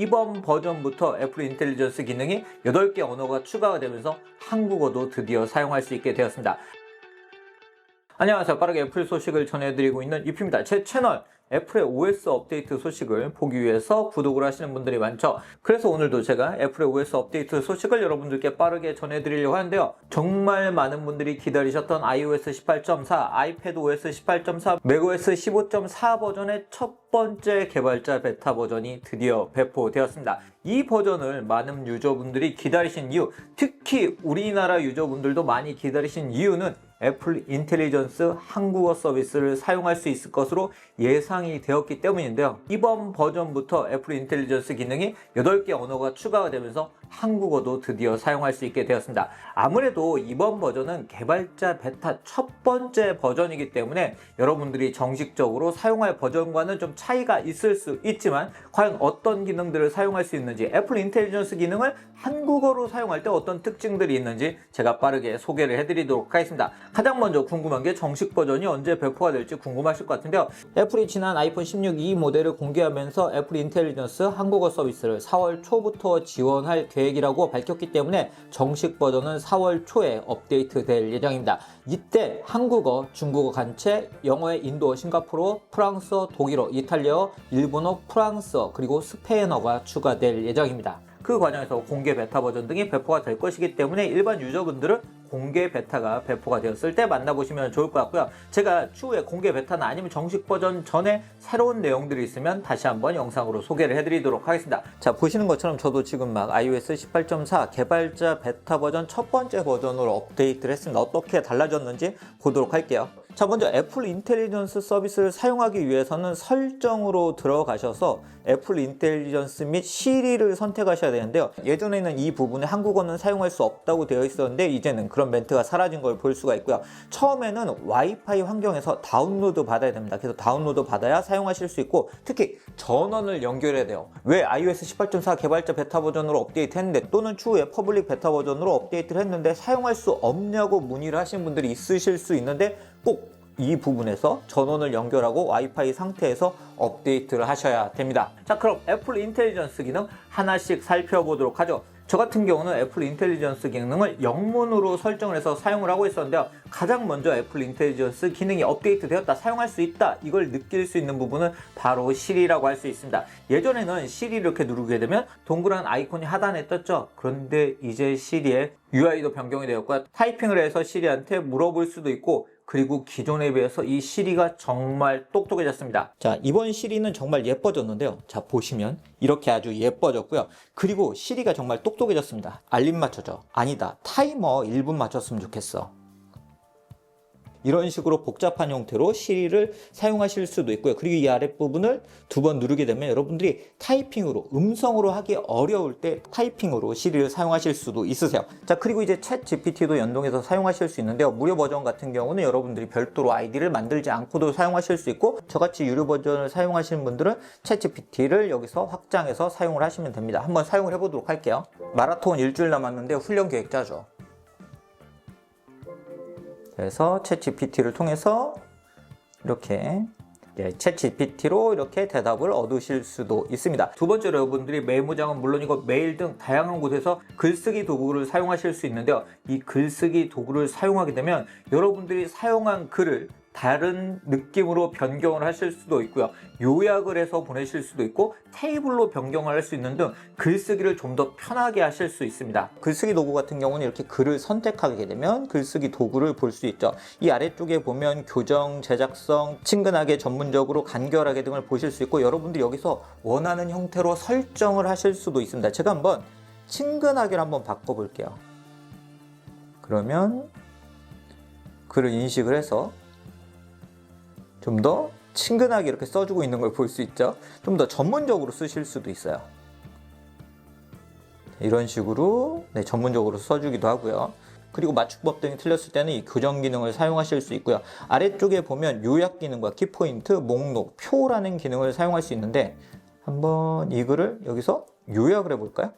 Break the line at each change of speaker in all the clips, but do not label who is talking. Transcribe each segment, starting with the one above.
이번 버전부터 애플 인텔리전스 기능이 8개 언어가 추가가 되면서 한국어도 드디어 사용할 수 있게 되었습니다. 안녕하세요. 빠르게 애플 소식을 전해드리고 있는 유피입니다. 제 채널 애플의 OS 업데이트 소식을 보기 위해서 구독을 하시는 분들이 많죠. 그래서 오늘도 제가 애플의 OS 업데이트 소식을 여러분들께 빠르게 전해드리려고 하는데요. 정말 많은 분들이 기다리셨던 iOS 18.4, iPadOS 18.4, macOS 15.4 버전의 첫 번째 개발자 베타 버전이 드디어 배포되었습니다. 이 버전을 많은 유저분들이 기다리신 이유, 특히 우리나라 유저분들도 많이 기다리신 이유는 애플 인텔리전스 한국어 서비스를 사용할 수 있을 것으로 예상이 되었기 때문인데요. 이번 버전부터 애플 인텔리전스 기능이 8개 언어가 추가가 되면서 한국어도 드디어 사용할 수 있게 되었습니다. 아무래도 이번 버전은 개발자 베타 첫 번째 버전이기 때문에 여러분들이 정식적으로 사용할 버전과는 좀 차이가 있을 수 있지만 과연 어떤 기능들을 사용할 수 있는지, 애플 인텔리전스 기능을 한국어로 사용할 때 어떤 특징들이 있는지 제가 빠르게 소개를 해드리도록 하겠습니다. 가장 먼저 궁금한 게 정식 버전이 언제 배포가 될지 궁금하실 것 같은데요. 애플이 지난 아이폰 16E 모델을 공개하면서 애플 인텔리전스 한국어 서비스를 4월 초부터 지원할 계획이라고 밝혔기 때문에 정식 버전은 4월 초에 업데이트 될 예정입니다. 이때 한국어, 중국어 간체, 영어의 인도, 싱가포르, 프랑스어, 독일어, 이탈리아어, 일본어, 프랑스어, 그리고 스페인어가 추가될 예정입니다. 그 과정에서 공개 베타 버전 등이 배포가 될 것이기 때문에 일반 유저분들은 공개 베타가 배포가 되었을 때 만나보시면 좋을 것 같고요. 제가 추후에 공개 베타나 아니면 정식 버전 전에 새로운 내용들이 있으면 다시 한번 영상으로 소개를 해드리도록 하겠습니다. 자, 보시는 것처럼 저도 지금 막 iOS 18.4 개발자 베타 버전 첫 번째 버전으로 업데이트를 했습니다. 어떻게 달라졌는지 보도록 할게요. 자, 먼저 애플 인텔리전스 서비스를 사용하기 위해서는 설정으로 들어가셔서 애플 인텔리전스 및 시리를 선택하셔야 되는데요. 예전에는 이 부분에 한국어는 사용할 수 없다고 되어 있었는데 이제는 그런 멘트가 사라진 걸 볼 수가 있고요. 처음에는 와이파이 환경에서 다운로드 받아야 됩니다. 그래서 다운로드 받아야 사용하실 수 있고, 특히 전원을 연결해야 돼요. 왜 iOS 18.4 개발자 베타 버전으로 업데이트 했는데 또는 추후에 퍼블릭 베타 버전으로 업데이트를 했는데 사용할 수 없냐고 문의를 하신 분들이 있으실 수 있는데 꼭 이 부분에서 전원을 연결하고 와이파이 상태에서 업데이트를 하셔야 됩니다. 자, 그럼 애플 인텔리전스 기능 하나씩 살펴보도록 하죠. 저 같은 경우는 애플 인텔리전스 기능을 영문으로 설정을 해서 사용을 하고 있었는데요. 가장 먼저 애플 인텔리전스 기능이 업데이트 되었다, 사용할 수 있다, 이걸 느낄 수 있는 부분은 바로 시리라고 할 수 있습니다. 예전에는 시리 이렇게 누르게 되면 동그란 아이콘이 하단에 떴죠. 그런데 이제 시리의 UI도 변경이 되었고요. 타이핑을 해서 시리한테 물어볼 수도 있고, 그리고 기존에 비해서 이 시리가 정말 똑똑해졌습니다. 자, 이번 시리는 정말 예뻐졌는데요. 자, 보시면 이렇게 아주 예뻐졌고요. 그리고 시리가 정말 똑똑해졌습니다. 알림 맞춰줘. 아니다. 타이머 1분 맞췄으면 좋겠어. 이런 식으로 복잡한 형태로 시리를 사용하실 수도 있고요. 그리고 이 아랫부분을 2번 누르게 되면 여러분들이 타이핑으로, 음성으로 하기 어려울 때 타이핑으로 시리를 사용하실 수도 있으세요. 자, 그리고 이제 챗 GPT도 연동해서 사용하실 수 있는데요. 무료 버전 같은 경우는 여러분들이 별도로 아이디를 만들지 않고도 사용하실 수 있고, 저같이 유료 버전을 사용하시는 분들은 챗 GPT를 여기서 확장해서 사용을 하시면 됩니다. 한번 사용을 해보도록 할게요. 마라톤 일주일 남았는데 훈련 계획 짜죠. 그래서 챗 GPT를 통해서 이렇게 챗 GPT로 이렇게 대답을 얻으실 수도 있습니다. 두 번째로 여러분들이 메모장은 물론이고 메일 등 다양한 곳에서 글쓰기 도구를 사용하실 수 있는데요. 이 글쓰기 도구를 사용하게 되면 여러분들이 사용한 글을 다른 느낌으로 변경을 하실 수도 있고요. 요약을 해서 보내실 수도 있고, 테이블로 변경을 할 수 있는 등 글쓰기를 좀 더 편하게 하실 수 있습니다. 글쓰기 도구 같은 경우는 이렇게 글을 선택하게 되면 글쓰기 도구를 볼 수 있죠. 이 아래쪽에 보면 교정, 제작성, 친근하게, 전문적으로, 간결하게 등을 보실 수 있고, 여러분들이 여기서 원하는 형태로 설정을 하실 수도 있습니다. 제가 한번 친근하게를 한번 바꿔볼게요. 그러면 글을 인식을 해서 좀 더 친근하게 이렇게 써주고 있는 걸 볼 수 있죠. 좀 더 전문적으로 쓰실 수도 있어요. 이런 식으로 전문적으로 써주기도 하고요. 그리고 맞춤법 등이 틀렸을 때는 이 교정 기능을 사용하실 수 있고요. 아래쪽에 보면 요약 기능과 키포인트, 목록, 표라는 기능을 사용할 수 있는데 한번 이 글을 여기서 요약을 해볼까요?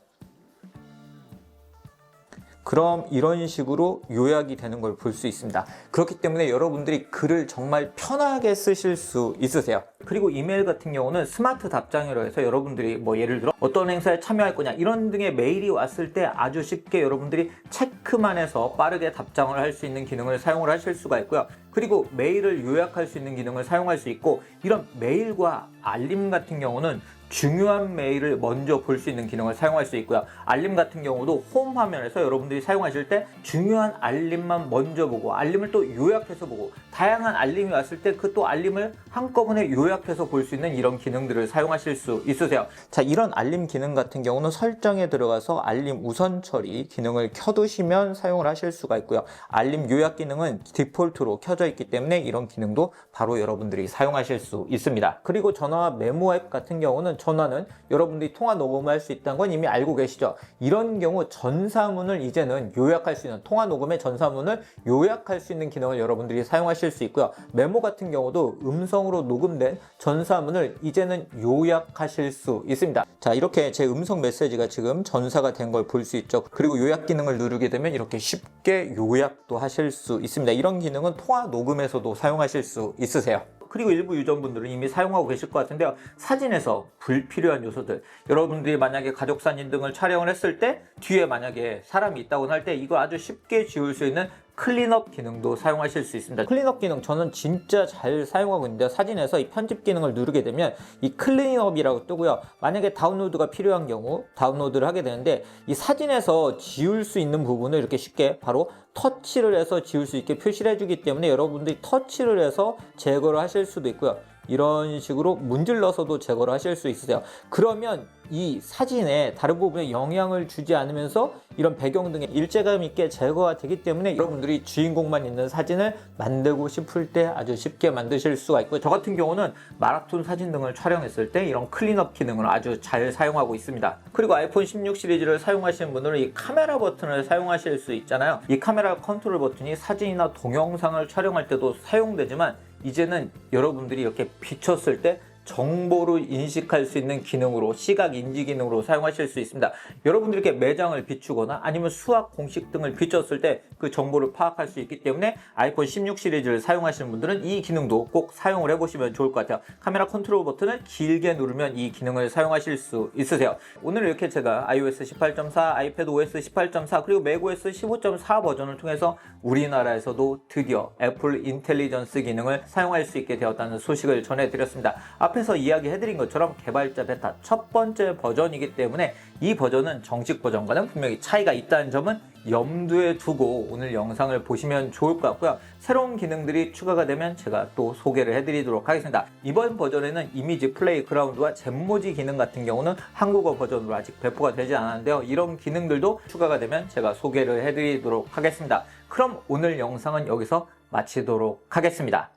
그럼 이런 식으로 요약이 되는 걸 볼 수 있습니다. 그렇기 때문에 여러분들이 글을 정말 편하게 쓰실 수 있으세요. 그리고 이메일 같은 경우는 스마트 답장이라고 해서 여러분들이 뭐 예를 들어 어떤 행사에 참여할 거냐 이런 등의 메일이 왔을 때 아주 쉽게 여러분들이 체크만 해서 빠르게 답장을 할 수 있는 기능을 사용을 하실 수가 있고요. 그리고 메일을 요약할 수 있는 기능을 사용할 수 있고, 이런 메일과 알림 같은 경우는 중요한 메일을 먼저 볼 수 있는 기능을 사용할 수 있고요. 알림 같은 경우도 홈 화면에서 여러분들이 사용하실 때 중요한 알림만 먼저 보고 알림을 또 요약해서 보고, 다양한 알림이 왔을 때 그 또 알림을 한꺼번에 요약해서 볼 수 있는 이런 기능들을 사용하실 수 있으세요. 자, 이런 알림 기능 같은 경우는 설정에 들어가서 알림 우선 처리 기능을 켜두시면 사용을 하실 수가 있고요. 알림 요약 기능은 디폴트로 켜져 있기 때문에 이런 기능도 바로 여러분들이 사용하실 수 있습니다. 그리고 전화와 메모 앱 같은 경우는, 전화는 여러분들이 통화 녹음을 할 수 있다는 건 이미 알고 계시죠. 이런 경우 전사문을 이제는 요약할 수 있는, 통화 녹음의 전사문을 요약할 수 있는 기능을 여러분들이 사용하실 수 있고요. 메모 같은 경우도 음성으로 녹음된 전사문을 이제는 요약하실 수 있습니다. 자, 이렇게 제 음성 메시지가 지금 전사가 된 걸 볼 수 있죠. 그리고 요약 기능을 누르게 되면 이렇게 쉽게 요약도 하실 수 있습니다. 이런 기능은 통화 녹음에서도 사용하실 수 있으세요. 그리고 일부 유저분들은 이미 사용하고 계실 것 같은데요. 사진에서 불필요한 요소들, 여러분들이 만약에 가족사진 등을 촬영을 했을 때 뒤에 만약에 사람이 있다고 할 때 이거 아주 쉽게 지울 수 있는 클린업 기능도 사용하실 수 있습니다. 클린업 기능 저는 진짜 잘 사용하고 있는데, 사진에서 이 편집 기능을 누르게 되면 이 클린업이라고 뜨고요. 만약에 다운로드가 필요한 경우 다운로드를 하게 되는데, 이 사진에서 지울 수 있는 부분을 이렇게 쉽게 바로 터치를 해서 지울 수 있게 표시를 해주기 때문에 여러분들이 터치를 해서 제거를 하실 수도 있고요. 이런 식으로 문질러서도 제거를 하실 수 있으세요. 그러면 이 사진에 다른 부분에 영향을 주지 않으면서 이런 배경 등에 일체감 있게 제거가 되기 때문에 여러분들이 주인공만 있는 사진을 만들고 싶을 때 아주 쉽게 만드실 수가 있고요. 저 같은 경우는 마라톤 사진 등을 촬영했을 때 이런 클린업 기능을 아주 잘 사용하고 있습니다. 그리고 아이폰 16 시리즈를 사용하시는 분들은 이 카메라 버튼을 사용하실 수 있잖아요. 이 카메라 컨트롤 버튼이 사진이나 동영상을 촬영할 때도 사용되지만, 이제는 여러분들이 이렇게 비췄을 때 정보를 인식할 수 있는 기능으로, 시각 인지 기능으로 사용하실 수 있습니다. 여러분들이 이렇게 매장을 비추거나 아니면 수학 공식 등을 비췄을 때 그 정보를 파악할 수 있기 때문에 아이폰 16 시리즈를 사용하시는 분들은 이 기능도 꼭 사용을 해보시면 좋을 것 같아요. 카메라 컨트롤 버튼을 길게 누르면 이 기능을 사용하실 수 있으세요. 오늘 이렇게 제가 iOS 18.4, 아이패드 OS 18.4, 그리고 맥OS 15.4 버전을 통해서 우리나라에서도 드디어 애플 인텔리전스 기능을 사용할 수 있게 되었다는 소식을 전해드렸습니다. 앞에서 이야기해드린 것처럼 개발자 베타 첫 번째 버전이기 때문에 이 버전은 정식 버전과는 분명히 차이가 있다는 점은 염두에 두고 오늘 영상을 보시면 좋을 것 같고요. 새로운 기능들이 추가가 되면 제가 또 소개를 해드리도록 하겠습니다. 이번 버전에는 이미지 플레이그라운드와 잼모지 기능 같은 경우는 한국어 버전으로 아직 배포가 되지 않았는데요. 이런 기능들도 추가가 되면 제가 소개를 해드리도록 하겠습니다. 그럼 오늘 영상은 여기서 마치도록 하겠습니다.